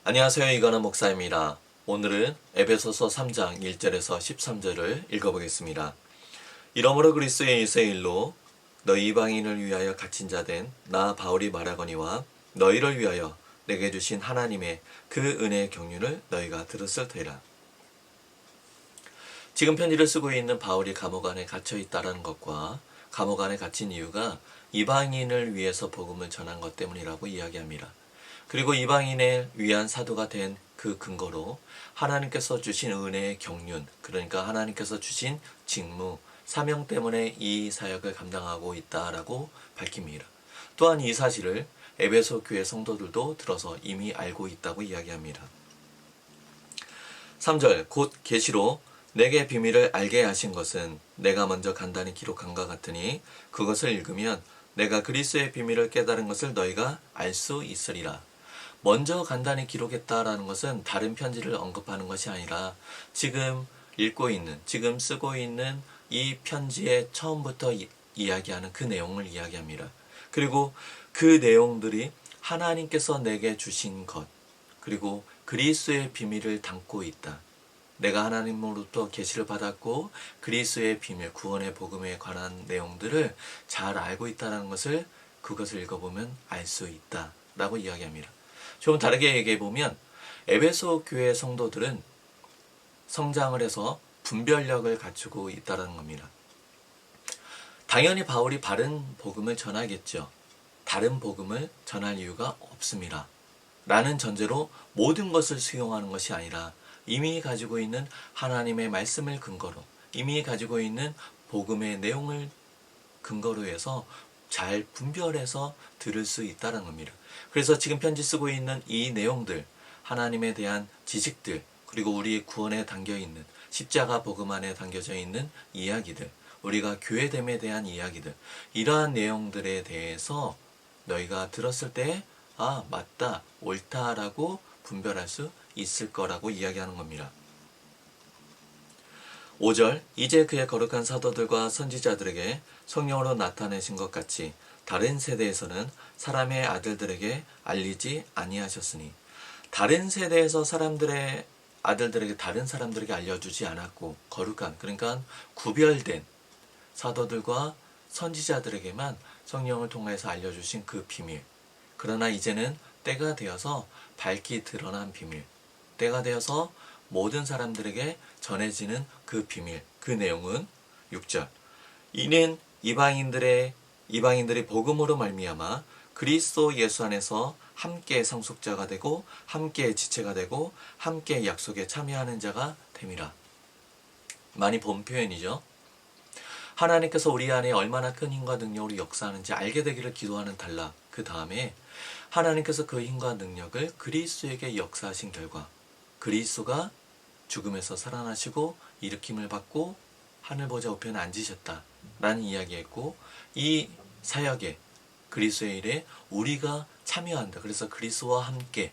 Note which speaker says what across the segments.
Speaker 1: 안녕하세요. 이건은 목사입니다. 오늘은 에베소서 3장 1절에서 13절을 읽어보겠습니다. 이러므로 그리스도의 일세일로 너희 이방인을 위하여 갇힌 자 된 나 바울이 말하거니와 너희를 위하여 내게 주신 하나님의 그 은혜의 경륜을 너희가 들었을 테라. 지금 편지를 쓰고 있는 바울이 감옥 안에 갇혀 있다는 것과 감옥 안에 갇힌 이유가 이방인을 위해서 복음을 전한 것 때문이라고 이야기합니다. 그리고 이방인을 위한 사도가 된 그 근거로 하나님께서 주신 은혜의 경륜, 그러니까 하나님께서 주신 직무, 사명 때문에 이 사역을 감당하고 있다라고 밝힙니다. 또한 이 사실을 에베소 교회 성도들도 들어서 이미 알고 있다고 이야기합니다. 3절 곧 계시로 내게 비밀을 알게 하신 것은 내가 먼저 간단히 기록한 것 같으니 그것을 읽으면 내가 그리스도의 비밀을 깨달은 것을 너희가 알 수 있으리라. 먼저 간단히 기록했다라는 것은 다른 편지를 언급하는 것이 아니라 지금 읽고 있는, 지금 쓰고 있는 이 편지의 처음부터 이야기하는 그 내용을 이야기합니다. 그리고 그 내용들이 하나님께서 내게 주신 것, 그리고 그리스도의 비밀을 담고 있다. 내가 하나님으로부터 계시를 받았고 그리스도의 비밀, 구원의 복음에 관한 내용들을 잘 알고 있다는 것을 그것을 읽어보면 알 수 있다라고 이야기합니다. 좀 다르게 얘기해보면 에베소 교회 성도들은 성장을 해서 분별력을 갖추고 있다는 겁니다. 당연히 바울이 바른 복음을 전하겠죠. 다른 복음을 전할 이유가 없습니다. 라는 전제로 모든 것을 수용하는 것이 아니라 이미 가지고 있는 하나님의 말씀을 근거로, 이미 가지고 있는 복음의 내용을 근거로 해서 잘 분별해서 들을 수 있다는 겁니다. 그래서 지금 편지 쓰고 있는 이 내용들, 하나님에 대한 지식들, 그리고 우리 구원에 담겨 있는 십자가 복음 안에 담겨져 있는 이야기들, 우리가 교회됨에 대한 이야기들, 이러한 내용들에 대해서 너희가 들었을 때 아, 맞다, 옳다라고 분별할 수 있을 거라고 이야기하는 겁니다. 5절 이제 그의 거룩한 사도들과 선지자들에게 성령으로 나타내신 것 같이 다른 세대에서는 사람의 아들들에게 알리지 아니하셨으니, 다른 세대에서 사람들의 아들들에게, 다른 사람들에게 알려주지 않았고 거룩한, 그러니까 구별된 사도들과 선지자들에게만 성령을 통해서 알려주신 그 비밀, 그러나 이제는 때가 되어서 밝히 드러난 비밀, 때가 되어서 모든 사람들에게 전해지는 그 비밀, 그 내용은 6절 이는 이방인들이 복음으로 말미암아 그리스도 예수 안에서 함께 상속자가 되고 함께 지체가 되고 함께 약속에 참여하는 자가 됨이라. 많이 본 표현이죠. 하나님께서 우리 안에 얼마나 큰 힘과 능력으로 역사하는지 알게 되기를 기도하는 단락. 그 다음에 하나님께서 그 힘과 능력을 그리스도에게 역사하신 결과 그리스도가 죽음에서 살아나시고 일으킴을 받고 하늘 보좌 우편에 앉으셨다라는 이야기했고, 이 사역에, 그리스도의 일에 우리가 참여한다. 그래서 그리스도와 함께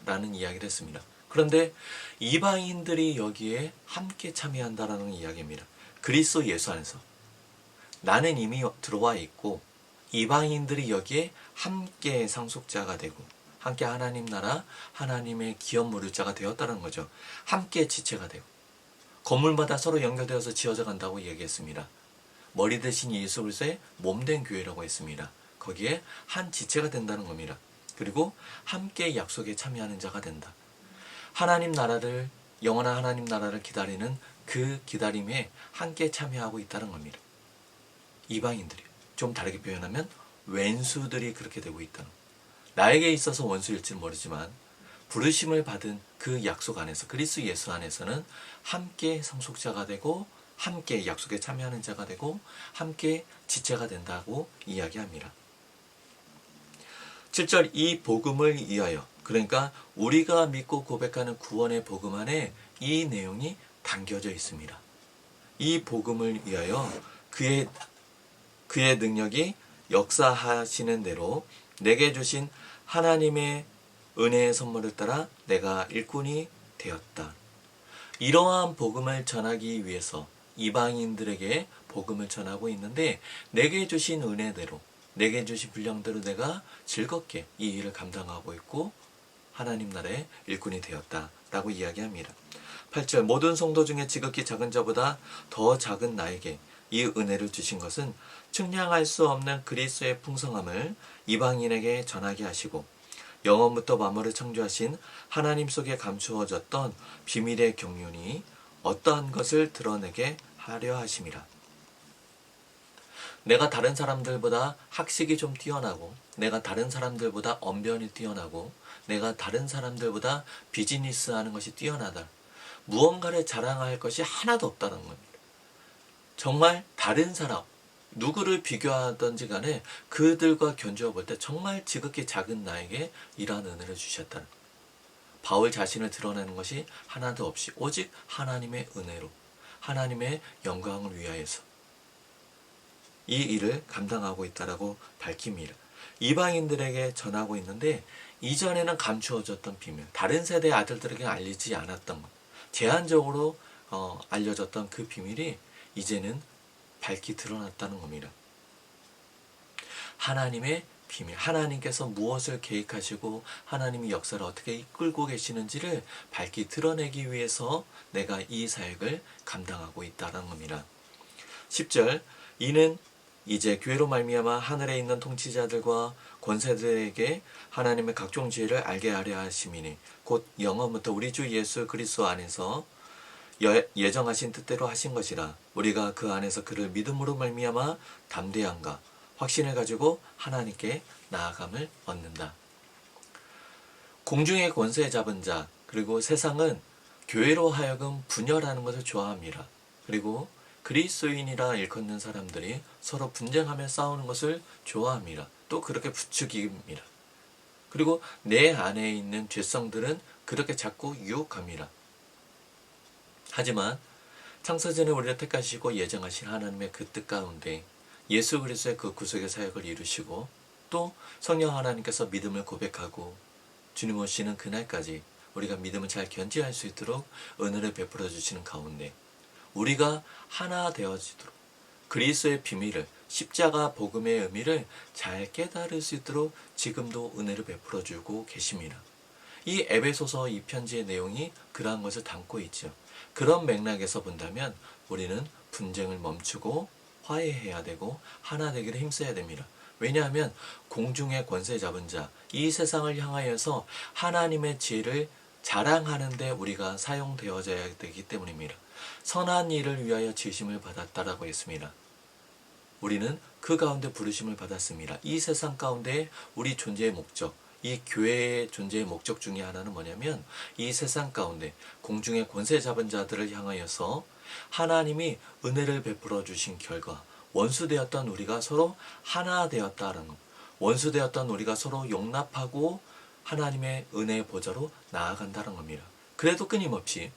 Speaker 1: 라는 이야기를 했습니다. 그런데 이방인들이 여기에 함께 참여한다라는 이야기입니다. 그리스도 예수 안에서 나는 이미 들어와 있고 이방인들이 여기에 함께 상속자가 되고 함께 하나님 나라, 하나님의 기업 무료자가 되었다는 거죠. 함께 지체가 되고 건물마다 서로 연결되어서 지어져 간다고 얘기했습니다. 머리 대신 예수 그리스도의 몸된 교회라고 했습니다. 거기에 한 지체가 된다는 겁니다. 그리고 함께 약속에 참여하는 자가 된다. 하나님 나라를, 영원한 하나님 나라를 기다리는 그 기다림에 함께 참여하고 있다는 겁니다. 이방인들이, 좀 다르게 표현하면 왼수들이 그렇게 되고 있다는 겁니다. 나에게 있어서 원수일지는 모르지만 부르심을 받은 그 약속 안에서, 그리스도 예수 안에서는 함께 상속자가 되고 함께 약속에 참여하는 자가 되고 함께 지체가 된다고 이야기합니다. 7절 이 복음을 위하여, 그러니까 우리가 믿고 고백하는 구원의 복음 안에 이 내용이 담겨져 있습니다. 이 복음을 위하여 그의 능력이 역사하시는 대로 내게 주신 하나님의 은혜의 선물을 따라 내가 일꾼이 되었다. 이러한 복음을 전하기 위해서 이방인들에게 복음을 전하고 있는데, 내게 주신 은혜대로, 내게 주신 분량대로 내가 즐겁게 이 일을 감당하고 있고 하나님 나라의 일꾼이 되었다라고 이야기합니다. 8절 모든 성도 중에 지극히 작은 자보다 더 작은 나에게 이 은혜를 주신 것은 측량할 수 없는 그리스도의 풍성함을 이방인에게 전하게 하시고 영원부터 만물을 창조하신 하나님 속에 감추어졌던 비밀의 경륜이 어떠한 것을 드러내게 하려 하심이라. 내가 다른 사람들보다 학식이 좀 뛰어나고 내가 다른 사람들보다 언변이 뛰어나고 내가 다른 사람들보다 비즈니스하는 것이 뛰어나다. 무언가를 자랑할 것이 하나도 없다는 겁니다. 정말 다른 사람, 누구를 비교하든지 간에 그들과 견주어 볼 때 정말 지극히 작은 나에게 이러한 은혜를 주셨다는 것. 바울 자신을 드러내는 것이 하나도 없이 오직 하나님의 은혜로 하나님의 영광을 위하여서 이 일을 감당하고 있다라고 밝힙니다. 이방인들에게 전하고 있는데 이전에는 감추어졌던 비밀, 다른 세대의 아들들에게 알리지 않았던 것, 제한적으로 알려졌던 그 비밀이 이제는 밝히 드러났다는 겁니다. 하나님의 비밀, 하나님께서 무엇을 계획하시고 하나님이 역사를 어떻게 이끌고 계시는지를 밝히 드러내기 위해서 내가 이 사역을 감당하고 있다는 겁니다. 10절 이는 이제 교회로 말미암아 하늘에 있는 통치자들과 권세들에게 하나님의 각종 지혜를 알게 하려 하심이니 곧 영원부터 우리 주 예수 그리스도 안에서 예정하신 뜻대로 하신 것이라. 우리가 그 안에서 그를 믿음으로 말미암아 담대함과 확신을 가지고 하나님께 나아감을 얻는다. 공중의 권세 잡은 자 그리고 세상은 교회로 하여금 분열하는 것을 좋아합니다. 그리고 그리스도인이라 일컫는 사람들이 서로 분쟁하며 싸우는 것을 좋아합니다. 또 그렇게 부추깁니다. 그리고 내 안에 있는 죄성들은 그렇게 자꾸 유혹합니다. 하지만 창세전에 우리를 택하시고 예정하신 하나님의 그 뜻 가운데 예수 그리스도의 그 구속의 사역을 이루시고 또 성령 하나님께서 믿음을 고백하고 주님 오시는 그날까지 우리가 믿음을 잘 견지할 수 있도록 은혜를 베풀어 주시는 가운데 우리가 하나 되어지도록 그리스도의 비밀을 십자가 복음의 의미를 잘 깨달을 수 있도록 지금도 은혜를 베풀어 주고 계십니다. 이 에베소서 이 편지의 내용이 그러한 것을 담고 있죠. 그런 맥락에서 본다면 우리는 분쟁을 멈추고 화해해야 되고 하나 되기를 힘써야 됩니다. 왜냐하면 공중의 권세 잡은 자, 이 세상을 향하여서 하나님의 지혜를 자랑하는 데 우리가 사용되어져야 되기 때문입니다. 선한 일을 위하여 지으심을 받았다라고 했습니다. 우리는 그 가운데 부르심을 받았습니다. 이 세상 가운데 우리 존재의 목적, 이 교회의 존재의 목적 중에 하나는 뭐냐면 이 세상 가운데 공중의 권세 잡은 자들을 향하여서 하나님이 은혜를 베풀어 주신 결과 원수되었던 우리가 서로 하나 되었다는 것, 원수되었던 우리가 서로 용납하고 하나님의 은혜의 보좌로 나아간다는 겁니다. 그래도 끊임없이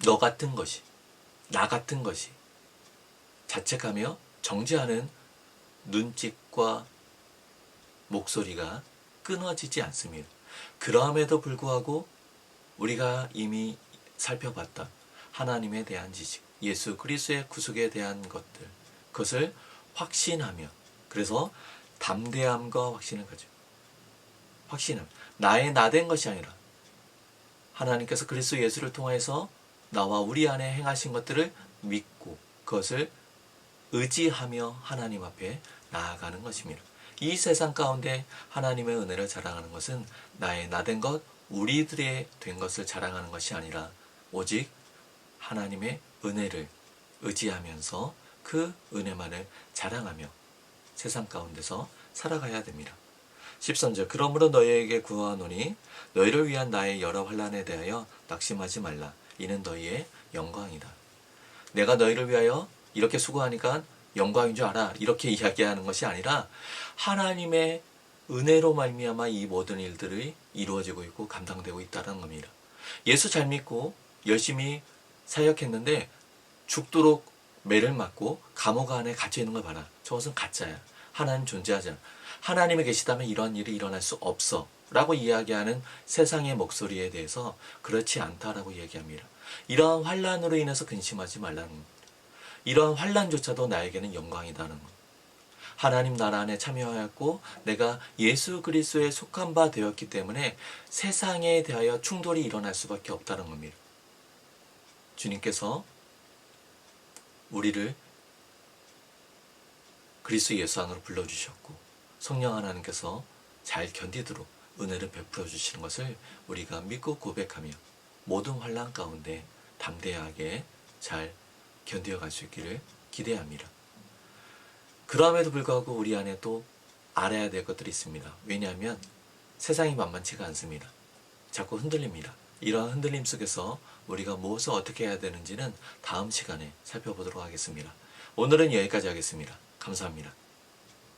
Speaker 1: 너 같은 것이, 나 같은 것이 자책하며 정죄하는 눈짓과 목소리가 끊어지지 않습니다. 그럼에도 불구하고 우리가 이미 살펴봤던 하나님에 대한 지식, 예수 그리스도의 구속에 대한 것들, 그것을 확신하며 그래서 담대함과 확신을 가지고 확신함, 나의 나된 것이 아니라 하나님께서 그리스도 예수를 통해서 나와 우리 안에 행하신 것들을 믿고 그것을 의지하며 하나님 앞에 나아가는 것입니다. 이 세상 가운데 하나님의 은혜를 자랑하는 것은 나의 나된 것, 우리들의 된 것을 자랑하는 것이 아니라 오직 하나님의 은혜를 의지하면서 그 은혜만을 자랑하며 세상 가운데서 살아가야 됩니다. 13절 그러므로 너희에게 구하노니 너희를 위한 나의 여러 환난에 대하여 낙심하지 말라. 이는 너희의 영광이다. 내가 너희를 위하여 이렇게 수고하니까 영광인 줄 알아. 이렇게 이야기하는 것이 아니라 하나님의 은혜로 말미암아 이 모든 일들이 이루어지고 있고 감당되고 있다는 겁니다. 예수 잘 믿고 열심히 사역했는데 죽도록 매를 맞고 감옥 안에 갇혀 있는 걸 봐라. 저것은 가짜야. 하나님 존재하지 않아. 하나님이 계시다면 이런 일이 일어날 수 없어. 라고 이야기하는 세상의 목소리에 대해서 그렇지 않다라고 얘기합니다. 이러한 환난으로 인해서 근심하지 말라는 겁니다. 이러한 환난조차도 나에게는 영광이다는 것. 하나님 나라 안에 참여하였고 내가 예수 그리스도에 속한 바 되었기 때문에 세상에 대하여 충돌이 일어날 수밖에 없다는 겁니다. 주님께서 우리를 그리스도 예수 안으로 불러주셨고 성령 하나님께서 잘 견디도록 은혜를 베풀어 주시는 것을 우리가 믿고 고백하며 모든 환난 가운데 담대하게 잘 견뎌갈 수 있기를 기대합니다. 그럼에도 불구하고 우리 안에 또 알아야 될 것들이 있습니다. 왜냐하면 세상이 만만치가 않습니다. 자꾸 흔들립니다. 이러한 흔들림 속에서 우리가 무엇을 어떻게 해야 되는지는 다음 시간에 살펴보도록 하겠습니다. 오늘은 여기까지 하겠습니다. 감사합니다.